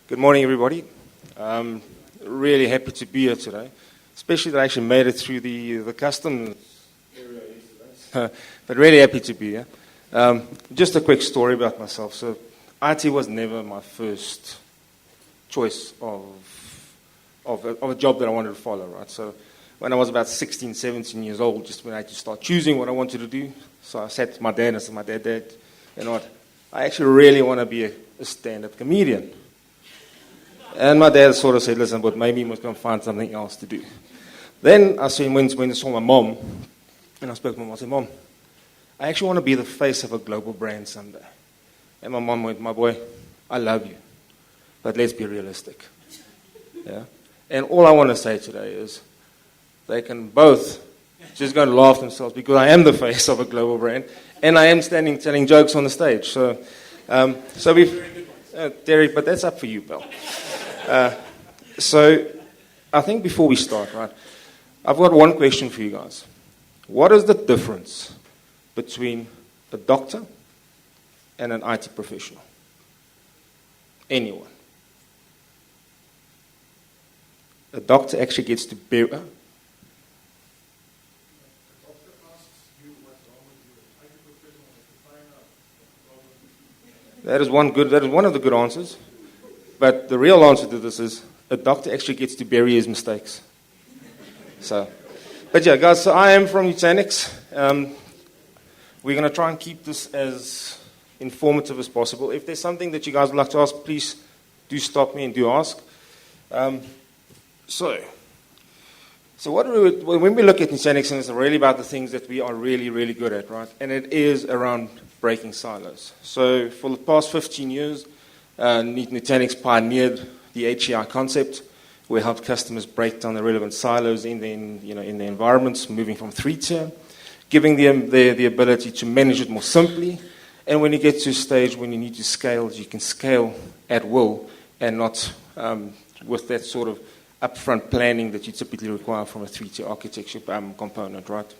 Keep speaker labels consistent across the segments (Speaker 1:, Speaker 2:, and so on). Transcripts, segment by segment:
Speaker 1: Good morning, everybody. Really happy to be here today, especially that I actually made it through the customs area yesterday. But really happy to be here. Just a quick story about myself. So, IT was never my first choice of a job that I wanted to follow, right? So, when I was about 16, 17 years old, just when I had to start choosing what I wanted to do, so I said to my dad, Dad, you know what, I actually really want to be a stand-up comedian. And my dad sort of said, listen, but maybe you must go and find something else to do. Then I went and saw my mom, and I spoke to my mom. I said, Mom, I actually want to be the face of a global brand someday. And my mom went, my boy, I love you, but let's be realistic. Yeah. And all I want to say today is they can both just go and laugh themselves because I am the face of a global brand, and I am standing telling jokes on the stage. So Derek, but that's up for you, pal. So I think before we start, right, I've got one question for you guys. What is the difference between a doctor and an IT professional? Anyone? A doctor actually gets to bury. That is one of the good answers. But the real answer to this is a doctor actually gets to bury his mistakes. But yeah, guys, so I am from Nutanix. We're going to try and keep this as informative as possible. If there's something that you guys would like to ask, please do stop me and do ask. So when we look at Nutanix, and it's really about the things that we are really, really good at, right? And it is around breaking silos. So for the past 15 years, Nutanix pioneered the HCI concept. We helped customers break down the relevant silos in the environments, moving from 3-tier, giving them the ability to manage it more simply. And when you get to a stage when you need to scale, you can scale at will and not with that sort of upfront planning that you typically require from a 3-tier architecture component, right?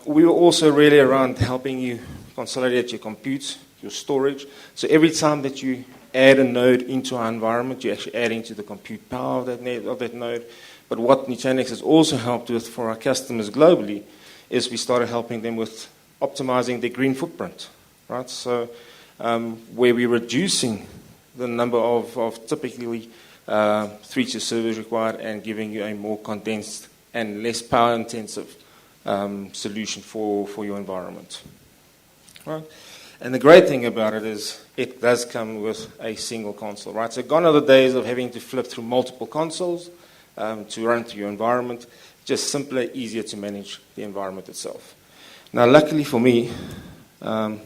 Speaker 1: We were also really around helping you consolidate your compute, your storage. So every time that you add a node into our environment, you're actually adding to the compute power of that node. But what Nutanix has also helped with for our customers globally is we started helping them with optimizing their green footprint, right? So where we're reducing the number of typically 3-tier servers required and giving you a more condensed and less power-intensive solution for your environment, right? And the great thing about it is it does come with a single console, right? So gone are the days of having to flip through multiple consoles to run through your environment. Just simpler, easier to manage the environment itself. Now, luckily for me, my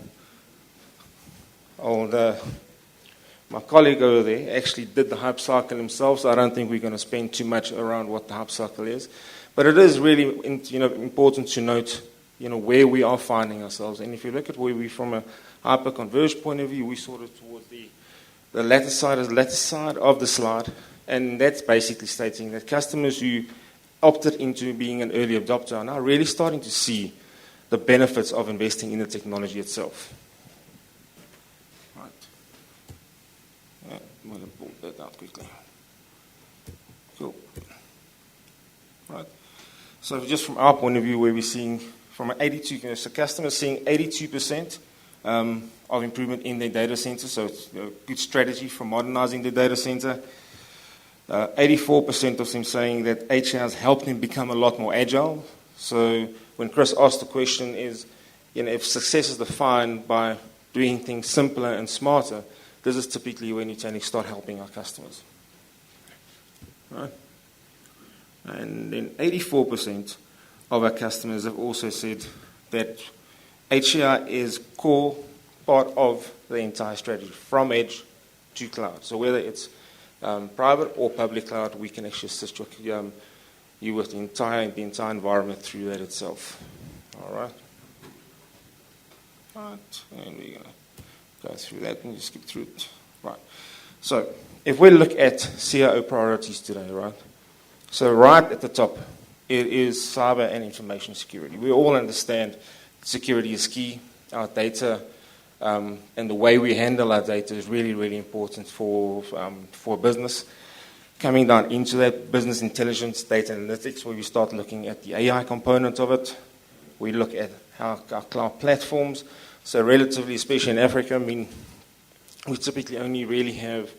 Speaker 1: colleague over there actually did the hype cycle himself, so I don't think we're going to spend too much around what the hype cycle is. But it is really important to note where we are finding ourselves. And if you look at where we're from a hyper-converged point of view, we're sort of towards the latter side of the slide. And that's basically stating that customers who opted into being an early adopter are now really starting to see the benefits of investing in the technology itself. Right. I'm going to pull that out quickly. Cool. Right. So just from our point of view, where we're seeing from an 82, so customers seeing 82% of improvement in their data center. So it's a good strategy for modernizing the data center. 84% of them saying that HCI has helped them become a lot more agile. So when Chris asked the question is, if success is defined by doing things simpler and smarter, this is typically when Nutanix start helping our customers. Right? And then 84% of our customers have also said that HCI is core part of the entire strategy, from edge to cloud. So whether it's private or public cloud, we can actually assist you with the entire environment through that itself. All right. Right. And we're going to go through that and just skip through it. Right. So if we look at CIO priorities today, right? So right at the top, it is cyber and information security. We all understand security is key. Our data And the way we handle our data is really, really important for business. Coming down into that business intelligence, data analytics, where we start looking at the AI component of it. We look at our cloud platforms. So relatively, especially in Africa, I mean, we typically only really have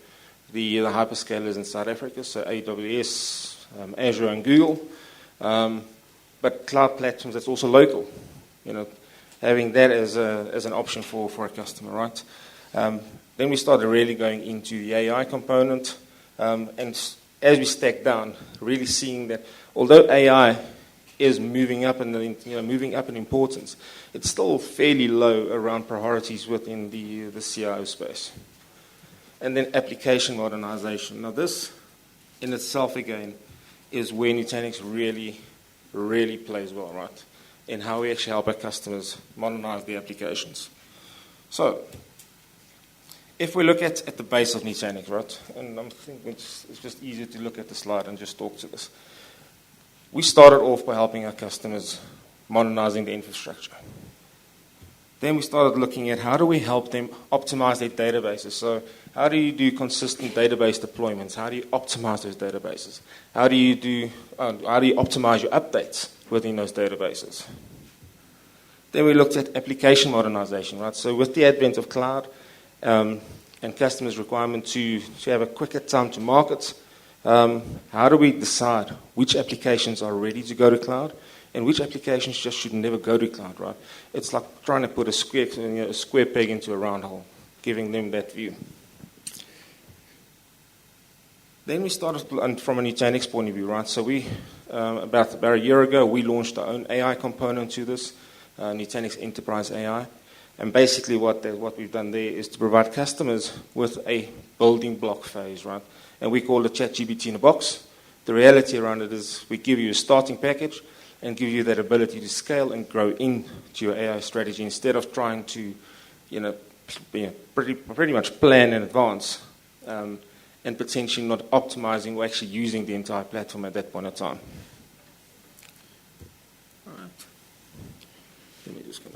Speaker 1: the hyperscalers in South Africa, so AWS, Azure, and Google. But cloud platforms, that's also local. Having that as an option for a customer, right? Then we started really going into the AI component, and as we stack down, really seeing that although AI is moving up in importance, it's still fairly low around priorities within the CIO space. And then application modernization. Now this, in itself again, is where Nutanix really, really plays well, right? In how we actually help our customers modernize their applications. So, if we look at the base of Nutanix, right, and I'm thinking it's just easier to look at the slide and just talk to this. We started off by helping our customers modernizing the infrastructure. Then we started looking at how do we help them optimize their databases. So how do you do consistent database deployments? How do you optimize those databases? How do you optimize your updates within those databases? Then we looked at application modernization, right? So with the advent of cloud and customers' requirement to have a quicker time to market, how do we decide which applications are ready to go to cloud and which applications just should never go to cloud, right? It's like trying to put a square peg into a round hole, giving them that view. Then we started from a Nutanix point of view, right? So we, about a year ago, we launched our own AI component to this, Nutanix Enterprise AI. And basically what we've done there is to provide customers with a building block phase, right? And we call it ChatGPT in a box. The reality around it is we give you a starting package and give you that ability to scale and grow into your AI strategy instead of trying to, pretty much plan in advance and potentially not optimizing or actually using the entire platform at that point in time. All right. Let me just back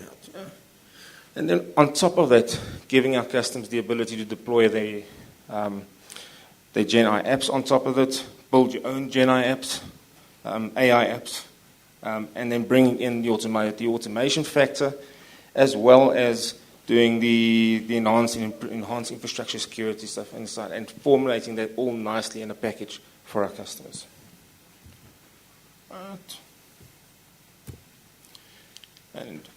Speaker 1: out. And then on top of that, giving our customers the ability to deploy their Gen AI apps on top of it, build your own Gen AI apps, AI apps, and then bringing in the automation factor, as well as doing the enhanced infrastructure security stuff inside, and formulating that all nicely in a package for our customers. Right. And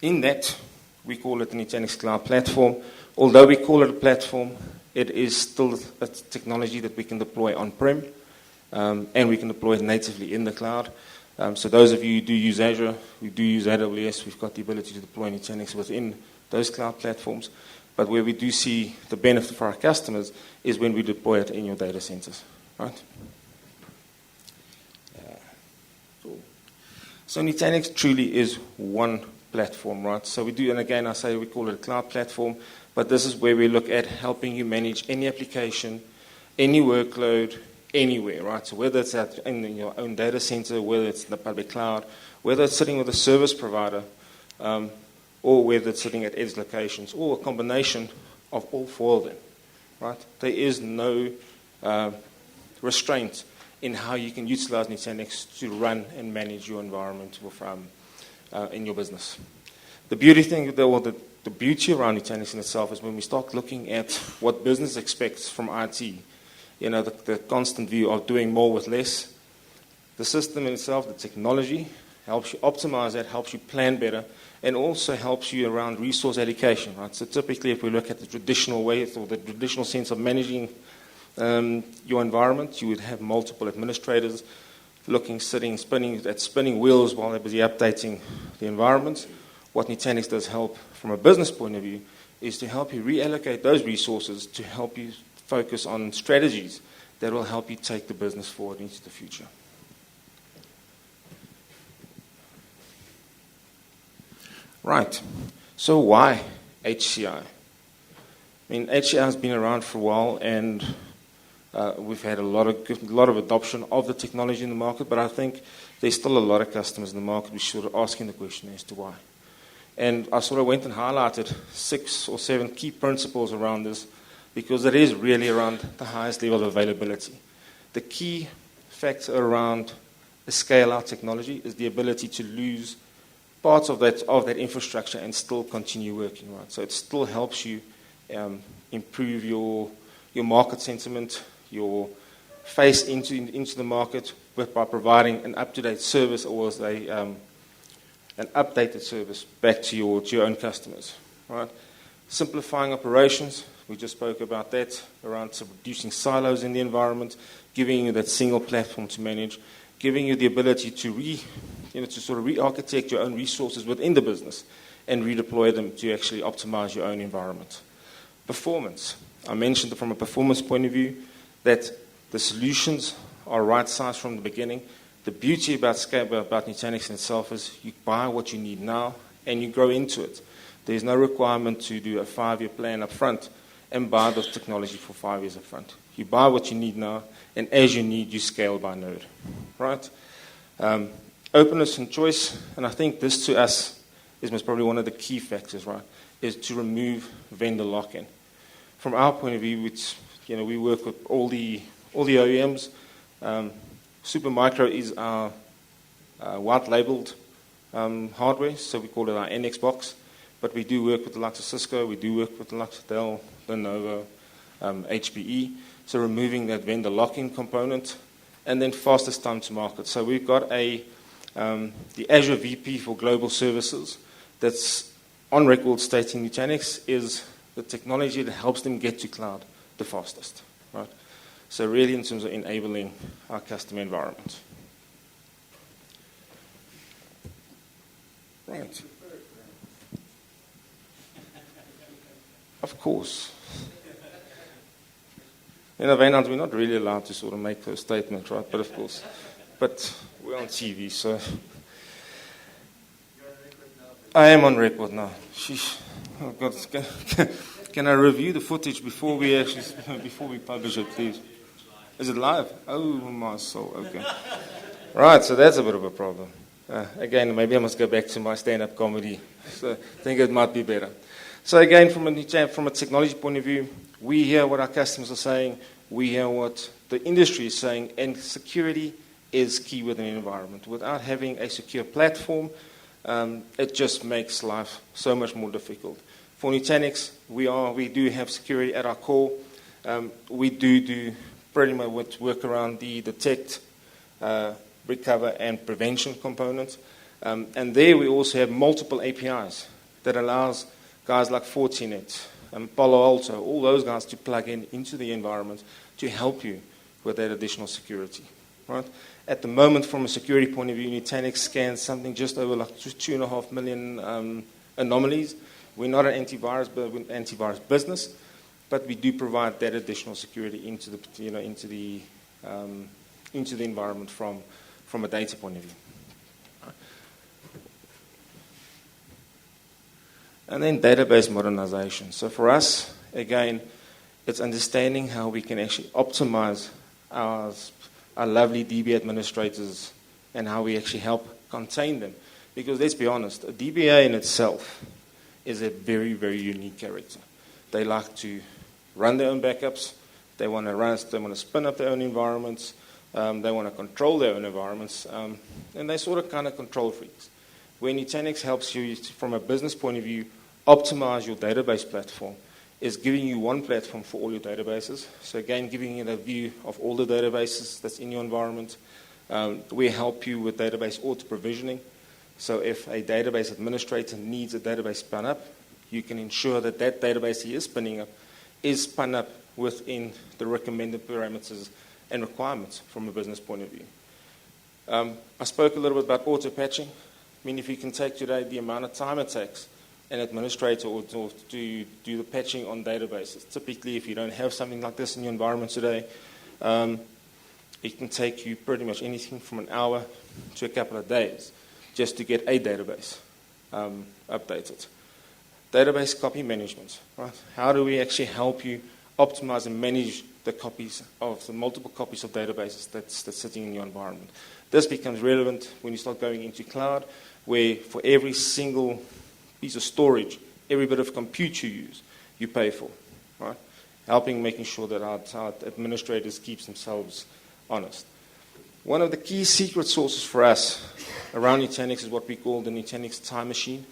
Speaker 1: in that, we call it the Nutanix Cloud Platform. Although we call it a platform, it is still a technology that we can deploy on-prem, and we can deploy it natively in the cloud. So those of you who do use Azure, who do use AWS, we've got the ability to deploy Nutanix within those cloud platforms. But where we do see the benefit for our customers is when we deploy it in your data centers, right? Cool. So Nutanix truly is one platform, right? So we do, and again, I say we call it a cloud platform, but this is where we look at helping you manage any application, any workload, anywhere, right? So whether it's in your own data center, whether it's in the public cloud, whether it's sitting with a service provider, or whether it's sitting at edge locations, or a combination of all four of them, right? There is no restraint in how you can utilize Nutanix to run and manage your environment in your business. The beauty around Nutanix in itself is when we start looking at what business expects from IT, the constant view of doing more with less. The system in itself, the technology, helps you optimize that, helps you plan better, and also helps you around resource allocation, right? So typically, if we look at the traditional way or the traditional sense of managing your environment, you would have multiple administrators spinning wheels while they're busy updating the environment. What Nutanix does help from a business point of view is to help you reallocate those resources to help you focus on strategies that will help you take the business forward into the future. Right. So why HCI? I mean, HCI has been around for a while, and we've had a lot of adoption of the technology in the market, but I think there's still a lot of customers in the market who should be asking the question as to why. And I sort of went and highlighted 6 or 7 key principles around this, because it is really around the highest level of availability. The key factor around a scale-out technology is the ability to lose parts of that infrastructure and still continue working, right? So it still helps you improve your market sentiment, your face into the market, but by providing an up-to-date service, or as an updated service back to your own customers, right? Simplifying operations, we just spoke about that, around reducing silos in the environment, giving you that single platform to manage, giving you the ability to sort of re-architect your own resources within the business and redeploy them to actually optimize your own environment. Performance. I mentioned from a performance point of view that the solutions are right-sized from the beginning. The beauty about Nutanix in itself is you buy what you need now and you grow into it. There's no requirement to do a 5-year plan up front and buy the technology for 5 years up front. You buy what you need now, and as you need, you scale by node, right? Openness and choice, and I think this to us is most probably one of the key factors, right, is to remove vendor lock-in. From our point of view, we work with all the OEMs. Supermicro is our white-labeled hardware, so we call it our NX box. But we do work with the likes of Cisco, we do work with the likes of Dell, Lenovo, HPE. So removing that vendor lock-in component, and then fastest time to market. So we've got the Azure VP for global services that's on record stating Nutanix is the technology that helps them get to cloud the fastest, right? So really in terms of enabling our customer environment. Right. Of course. Wynand, we're not really allowed to sort of make those statements, right? But of course. But we're on TV, so. I am on record now. Sheesh. Oh God. Can I review the footage before we publish it, please? Is it live? Oh my soul. Okay. Right. So that's a bit of a problem. Again, maybe I must go back to my stand-up comedy. So I think it might be better. So again, from a technology point of view, we hear what our customers are saying, we hear what the industry is saying, and security is key within an environment. Without having a secure platform, it just makes life so much more difficult. For Nutanix, we do have security at our core. We do pretty much work around the detect, recover, and prevention components. And there we also have multiple APIs that allows guys like Fortinet, Palo Alto, all those guys to plug into the environment to help you with that additional security. Right? At the moment, from a security point of view, Nutanix scans something just over like 2.5 million anomalies. We're not an antivirus business, but we do provide that additional security into the environment from a data point of view. And then database modernization. So for us, again, it's understanding how we can actually optimize our lovely DB administrators and how we actually help contain them. Because let's be honest, a DBA in itself is a very, very unique character. They like to run their own backups. They want to spin up their own environments. They want to control their own environments. And they sort of kind of control freaks. Where Nutanix helps you from a business point of view optimize your database platform is giving you one platform for all your databases. So again, giving you a view of all the databases that's in your environment. We help you with database auto-provisioning. So if a database administrator needs a database spun up, you can ensure that that database he is spinning up is spun up within the recommended parameters and requirements from a business point of view. I spoke a little bit about auto-patching. I mean, if you can take today the amount of time it takes an administrator or to do the patching on databases. Typically, if you don't have something like this in your environment today, it can take you pretty much anything from an hour to a couple of days just to get a database updated. Database copy management. Right? How do we actually help you optimize and manage the copies of the multiple copies of databases that's sitting in your environment? This becomes relevant when you start going into cloud, where for every single piece of storage, every bit of compute you use, you pay for, right? Making sure that our administrators keep themselves honest. One of the key secret sources for us around Nutanix is what we call the Nutanix time machine.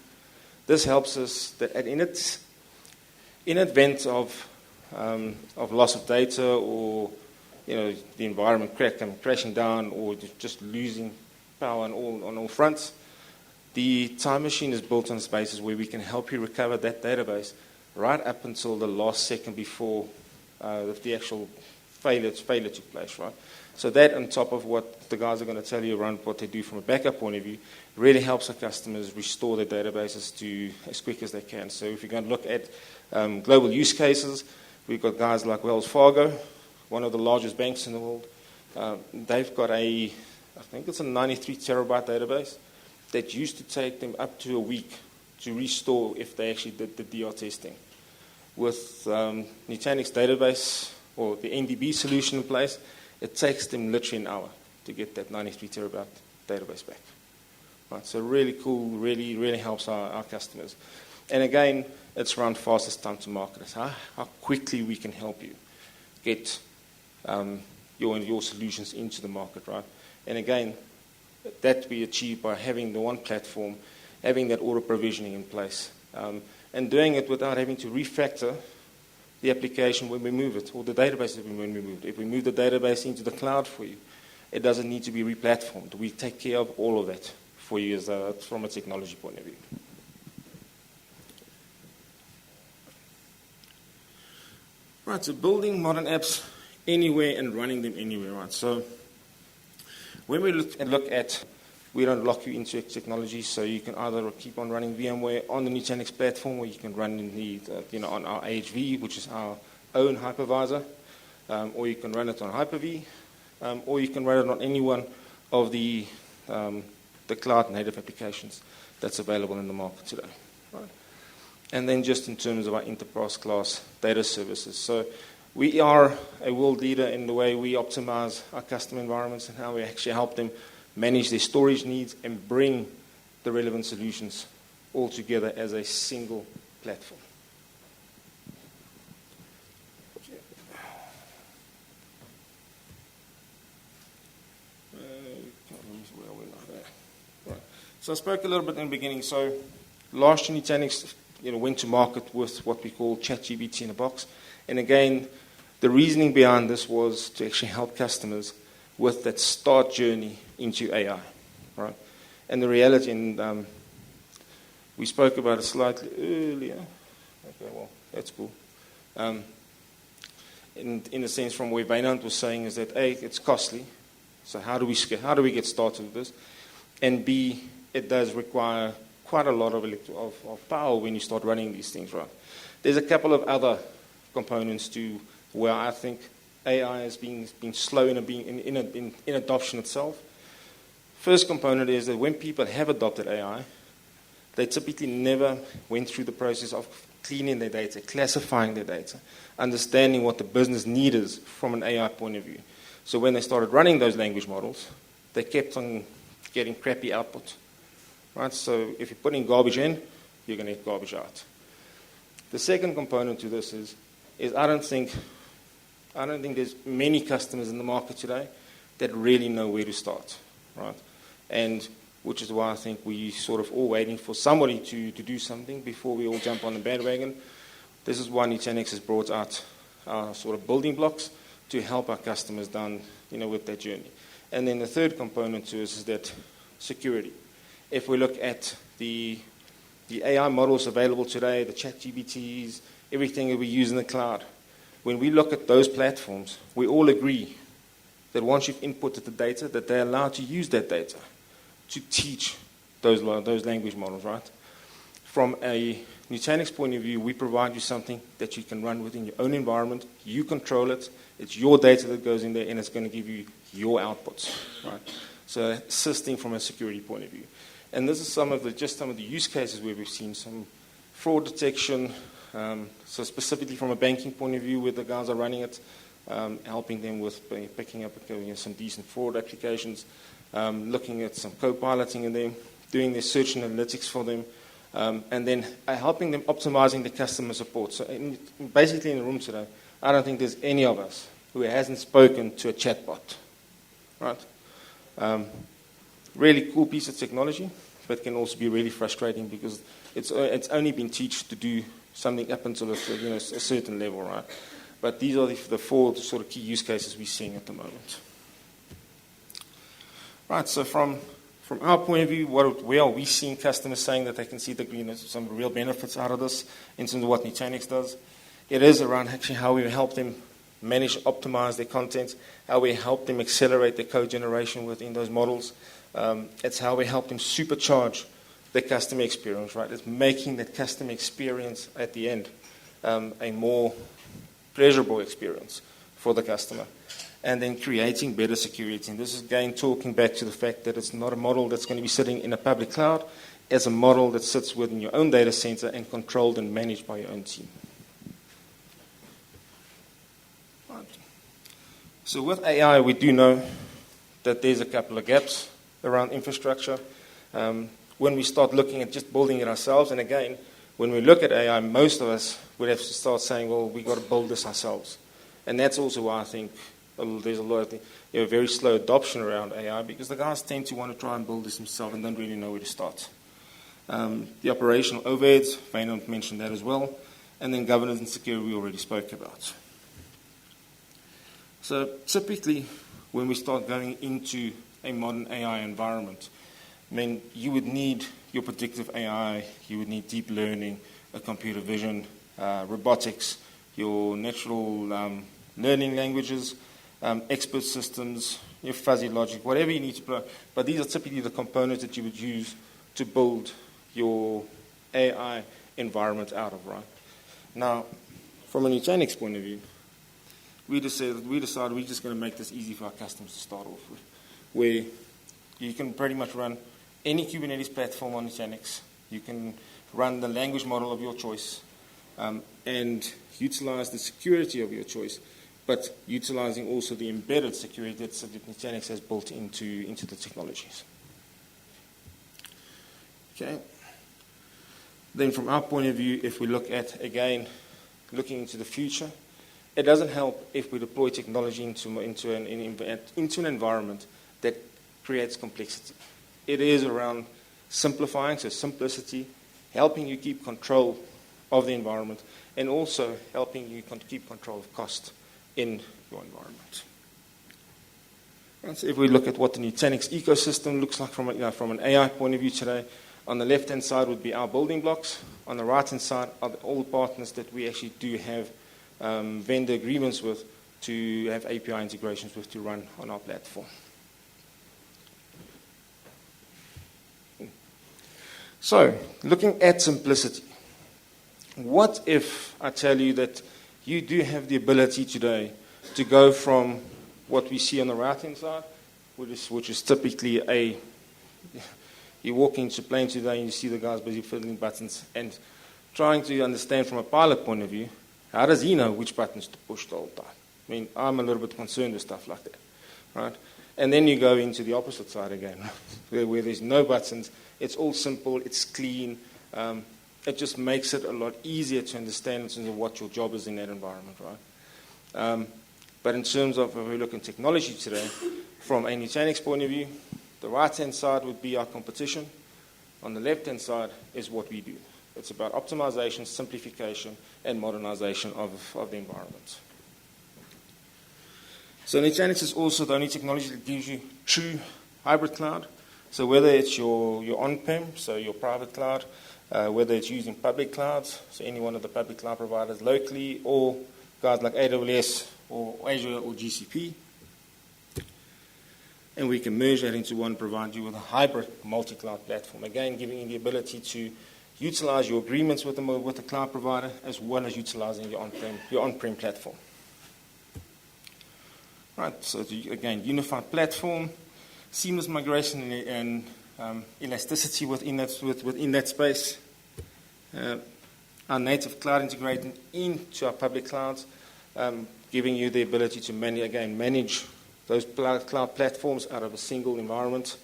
Speaker 1: This helps us that in event of loss of data, or the environment crashing down, or just losing power on all fronts, the time machine is built on spaces where we can help you recover that database right up until the last second before the actual failure took place, right? So that, on top of what the guys are going to tell you around what they do from a backup point of view, really helps our customers restore their databases to as quick as they can. So if you're going to look at global use cases, we've got guys like Wells Fargo, one of the largest banks in the world. They've got I think it's a 93 terabyte database that used to take them up to a week to restore if they actually did the DR testing. With Nutanix database, or the NDB solution in place, it takes them literally an hour to get that 93 terabyte database back. Right, so really cool, really, really helps our customers. And again, it's around fastest time to market. It's how quickly we can help you get your solutions into the market, right? And again, that we achieve by having the one platform, having that auto provisioning in place, and doing it without having to refactor the application when we move it, or the database when we move it. If we move the database into the cloud for you, it doesn't need to be replatformed. We take care of all of that for you from a technology point of view. Right, so building modern apps anywhere and running them anywhere, right? So when we look at, we don't lock you into technology, so you can either keep on running VMware on the Nutanix platform, or you can run in on our AHV, which is our own hypervisor, or you can run it on Hyper-V, or you can run it on any one of the cloud-native applications that's available in the market today. Right? And then just in terms of our enterprise-class data services. So we are a world leader in the way we optimize our customer environments and how we actually help them manage their storage needs and bring the relevant solutions all together as a single platform. So I spoke a little bit in the beginning. So last year, Nutanix went to market with what we call ChatGPT in a box. And again, the reasoning behind this was to actually help customers with that start journey into AI, right? And the reality, and we spoke about it slightly earlier. Okay, well, that's cool. In the sense from where Vainant was saying is that A, it's costly. So how do we get started with this? And B, it does require quite a lot of power when you start running these things, right? There's a couple of other components to where I think AI has been slow in adoption itself. First component is that when people have adopted AI, they typically never went through the process of cleaning their data, classifying their data, understanding what the business need is from an AI point of view. So when they started running those language models, they kept on getting crappy output. Right? So if you're putting garbage in, you're going to get garbage out. The second component to this is I don't think there's many customers in the market today that really know where to start, right? And which is why I think we sort of all waiting for somebody to do something before we all jump on the bandwagon. This is why Nutanix has brought out our sort of building blocks to help our customers down, with their journey. And then the third component to this is that security. If we look at the AI models available today, the ChatGPTs, everything that we use in the cloud, when we look at those platforms, we all agree that once you've inputted the data, that they're allowed to use that data to teach those language models, right? From a Nutanix point of view, we provide you something that you can run within your own environment. You control it. It's your data that goes in there, and it's going to give you your outputs, right? So assisting from a security point of view. And this is some of the use cases where we've seen some fraud detection. So specifically from a banking point of view, where the guys are running it, helping them with picking up some decent fraud applications, looking at some co-piloting in them, doing their search and analytics for them, And then helping them optimizing the customer support. So basically in the room today, I don't think there's any of us who hasn't spoken to a chatbot, right? Really cool piece of technology, but can also be really frustrating because it's only been taught to do something up until a certain level, right? But these are the four sort of key use cases we're seeing at the moment. Right, so from our point of view, where are we seeing customers saying that they can see some real benefits out of this in terms of what Nutanix does? It is around actually how we help them manage, optimize their content, how we help them accelerate their code generation within those models. It's how we help them supercharge the customer experience, right? It's making that customer experience at the end a more pleasurable experience for the customer. And then creating better security. And this is again talking back to the fact that it's not a model that's going to be sitting in a public cloud. It's a model that sits within your own data center and controlled and managed by your own team. Right. So with AI, we do know that there's a couple of gaps around infrastructure. When we start looking at just building it ourselves, and again, when we look at AI, most of us would have to start saying, well, we've got to build this ourselves. And that's also why I think there's a lot of very slow adoption around AI, because the guys tend to want to try and build this themselves and don't really know where to start. The operational overheads, Vaino mentioned that as well. And then governance and security we already spoke about. So typically, when we start going into a modern AI environment, I mean, you would need your predictive AI, you would need deep learning, computer vision, robotics, your natural learning languages, expert systems, your fuzzy logic, whatever you need to plug. But these are typically the components that you would use to build your AI environment out of, right? Now, from a Nutanix point of view, we decided we're just going to make this easy for our customers to start off with, where you can pretty much run any Kubernetes platform on Nutanix. You can run the language model of your choice and utilize the security of your choice, but utilizing also the embedded security that Nutanix has built into the technologies. Okay. Then from our point of view, if we look at, again, looking into the future, it doesn't help if we deploy technology into an environment that creates complexity. It is around simplifying, so simplicity, helping you keep control of the environment, and also helping you keep control of cost in your environment. And so if we look at what the Nutanix ecosystem looks like from an AI point of view today, on the left-hand side would be our building blocks. On the right-hand side are all the partners that we actually do have vendor agreements with to have API integrations with to run on our platform. So, looking at simplicity, what if I tell you that you do have the ability today to go from what we see on the right-hand side, which is typically you walk into plane today and you see the guys busy fiddling buttons and trying to understand from a pilot point of view, how does he know which buttons to push the whole time? I mean, I'm a little bit concerned with stuff like that, right? And then you go into the opposite side again, where there's no buttons. It's all simple. It's clean. It just makes it a lot easier to understand in terms of what your job is in that environment, right? But in terms of, if we look at technology today, from a Nutanix point of view, the right-hand side would be our competition. On the left-hand side is what we do. It's about optimization, simplification, and modernization of the environment. So Nutanix is also the only technology that gives you true hybrid cloud. So whether it's your on-prem, so your private cloud, whether it's using public clouds, so any one of the public cloud providers locally, or guys like AWS or Azure or GCP. And we can merge that into one, provide you with a hybrid multi-cloud platform. Again, giving you the ability to utilize your agreements with the cloud provider as well as utilizing your on-prem platform. Right, so again, unified platform, seamless migration and elasticity within that space. Our native cloud integrated into our public clouds, giving you the ability to manage those cloud platforms out of a single environment.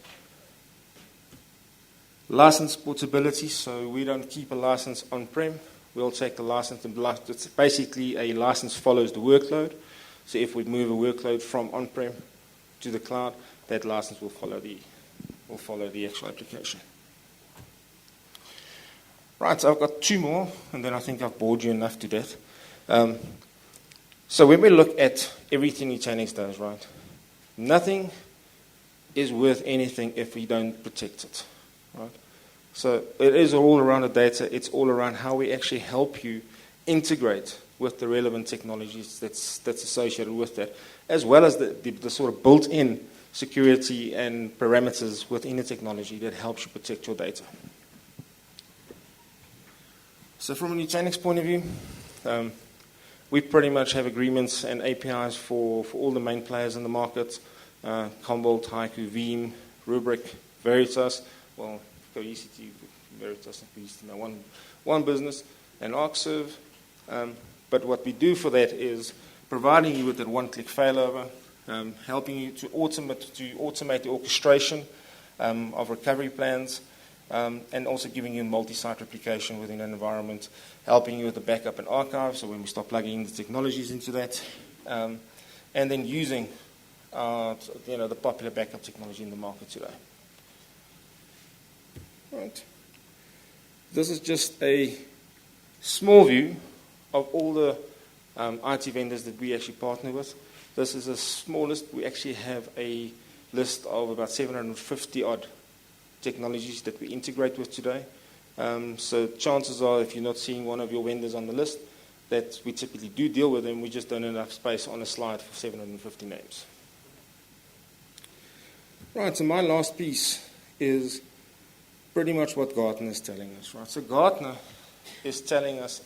Speaker 1: License portability, so we don't keep a license on-prem. We'll take the license, and it's basically a license follows the workload. So if we move a workload from on-prem to the cloud, that license will follow the actual application. Right, so I've got two more, and then I think I've bored you enough to death. So when we look at everything Nutanix does, right, nothing is worth anything if we don't protect it, right? So it is all around the data. It's all around how we actually help you integrate with the relevant technologies that's associated with that, as well as the sort of built-in security and parameters within the technology that helps you protect your data. So from a Nutanix point of view, we pretty much have agreements and APIs for all the main players in the market, Commvault, Haiku, Veeam, Rubrik, Veritas, well, ECT, Veritas, and ECT, one business, and Arcserve. But what we do for that is providing you with that one-click failover, helping you to automate the orchestration of recovery plans, and also giving you multi-site replication within an environment, helping you with the backup and archive, so when we start plugging in the technologies into that, and then using the popular backup technology in the market today. Right. This is just a small view of all the IT vendors that we actually partner with. This is a small list. We actually have a list of about 750 odd technologies that we integrate with today. So chances are, if you're not seeing one of your vendors on the list, that we typically do deal with them. We just don't have enough space on a slide for 750 names. Right, so my last piece is pretty much what Gartner is telling us. Right, so Gartner is telling us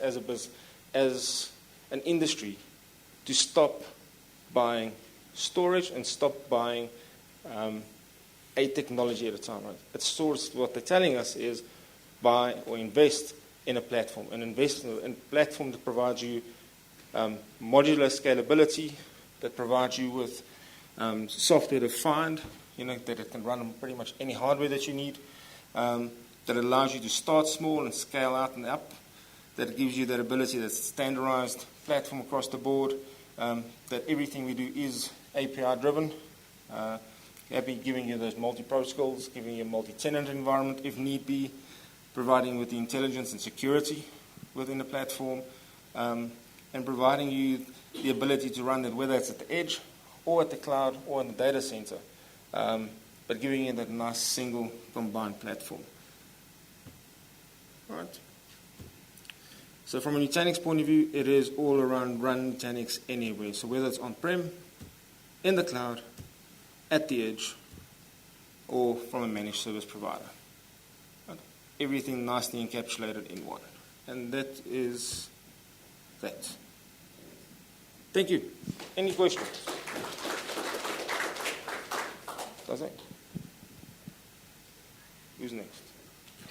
Speaker 1: as an industry to stop buying storage and stop buying a technology at a time. Right? What they're telling us is buy or invest in a platform, and invest in a platform that provides you modular scalability, that provides you with software defined, that it can run on pretty much any hardware that you need, that allows you to start small and scale out and up, that gives you that ability, that standardized platform across the board, that everything we do is API driven, giving you those multi-protocols, giving you a multi-tenant environment if need be, providing with the intelligence and security within the platform, and providing you the ability to run it, whether it's at the edge or at the cloud or in the data center, but giving you that nice single combined platform. All right. So from a Nutanix point of view, it is all around run Nutanix anywhere. So whether it's on-prem, in the cloud, at the edge, or from a managed service provider. Right. Everything nicely encapsulated in one. And that is that. Thank you. Any questions? That's it. Who's next?